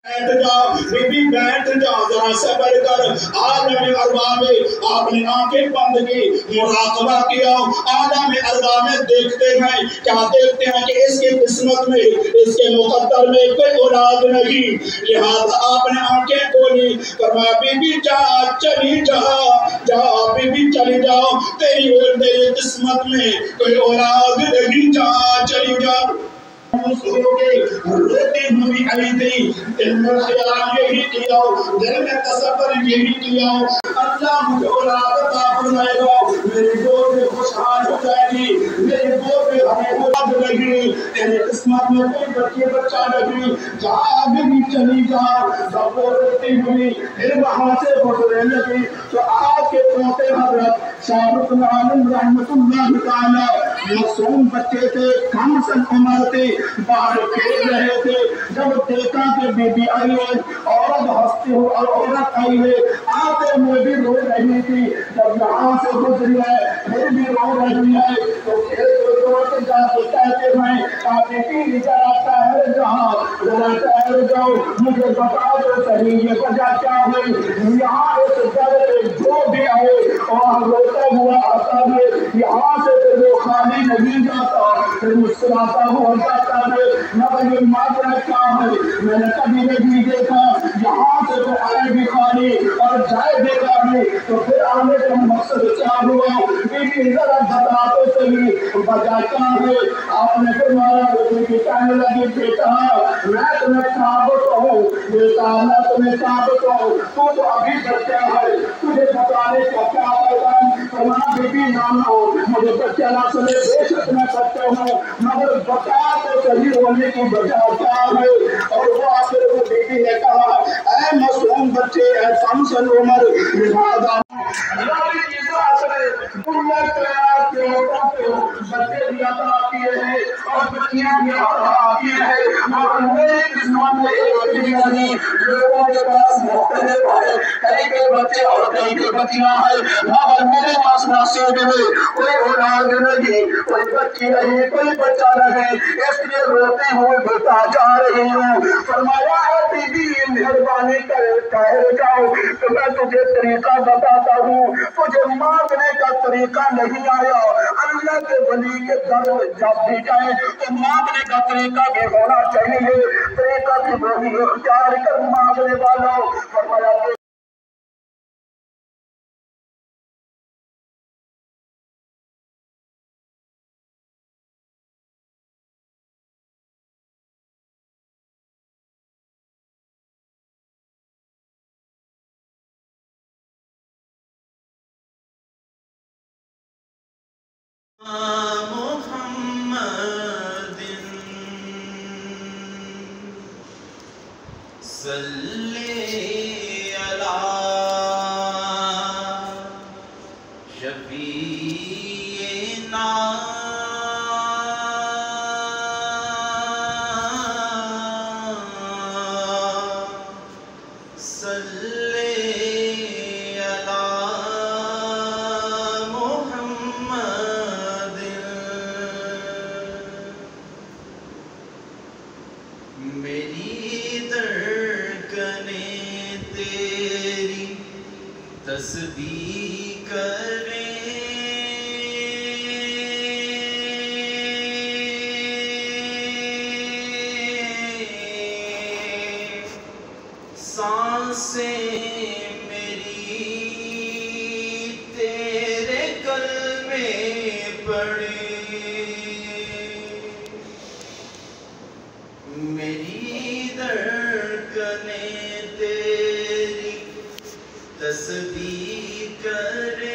بیٹھ جاؤ be be بیٹھ جاؤ ذرا صبر کر عالم ارواح میں آپ نے آنکھیں بند کی مراقبہ کیا عالم ارواح میں دیکھتے ہیں کیا دیکھتے ہیں کہ اس کی قسمت میں اس کے مقدر میں کوئی اولاد نہیں لہذا آپ نے آنکھیں کھولی فرمایا بی بی جا چلی جا جا بی بی چلی جاؤ تیری قسمت میں کوئی اولاد نہیں جا چلی جا روتی ہوئی آئی تھی دل میں خیال یہی کیا دل میں تصور یہی کیا اللہ مجھے اولاد عطا فرمائے گا میری گود میں خوشحال ہو جائے گی میری گود میں ہمیں اولاد لگی تیری قسمت میں کوئی بچہ نہیں جا بھی چلی جا جب وہ روتی ہوئی پھر وہاں سے گزرنے لگی تو آپ کے پوتے حضرت شاہ عالم رحمت اللہ تعالی معصوم بچے تھے کم سن عمر تھے باہر کھیل رہے تھے جب دیکھا کہ بی بی آئی ہے عورت ہنستی ہو اور عورت آئی ہے آتے میں بھی رو رہی تھی جب یہاں سے گزری ہے پھر بھی رو رہی ہے تو پھر دوڑتے جا کے کہتے ہیں آپ کی ذرا ٹہر جہاں ذرا ٹہر جاؤ مجھے بتا دو صحیح یہ وجہ کیا ہے یہاں اس در پہ جو بھی آئے اور روتا ہوا آتا ہے یہاں سے پھر وہ خالی نہیں جاتا پھر مسکراتا ہوا جاتا ہے مگر یہ ماجرا کیا ہے میں نے کبھی نہیں دیکھا یہاں سے تو آئے بھی خالی اور جائے بھی خالی تو پھر آنے کا مقصد کیا ہوا بیٹی ذرا بتا تو صحیح وجہ کیا ہے آپ نے فرمایا بیٹی کہنے لگی بیٹا میں تمہیں ثابت ہوں بیٹا میں تمہیں ثابت ہوں تو ابھی بچہ ہے تجھے بتانے کا کیا پیغام فرمایا بیٹی نانا مجھے بچہ نہ سنے بے شک میں کرتے ہوں مگر بتا تو صحیح ہونے کی وجہ کیا ہے اور وہ آخر وہ بیٹی نے کہا اے معصوم بچے اے کم سن عمر لہذا اللہ کی ذات نے دنیا تیار کے ہوتا تو بچے بھی عطا کیے ہیں اور بچیاں بھی عطا کیے ہیں مگر میری قسمت میں ایک بھی نہیں لوگوں کے پاس مختلف ہے کئی کے بچے اور کئی کے بچیاں ہیں مگر میرے پاس نصیب میں کوئی اولاد نہیں کوئی بچی نہیں کوئی بچہ نہیں اس لیے روتے ہوئے بتا جا رہی ہوں فرمایا ہے بی بی مہربانی کر ٹھہر جاؤ تو میں تجھے طریقہ بتاتا ہوں تجھے مانگنے کا طریقہ نہیں آیا اللہ کے ولی کے در جب بھی جائے تو مانگنے کا طریقہ بھی ہونا چاہیے طریقہ بھی وہی اختیار کر مانگنے والوں فرمایا محمد صلی علی شفیعنا میری دھڑکنیں تیری تسبیح کریں سانسیں میری تیرے کلمے پڑھیں میری دھڑکنیں تیری تسبیح کریں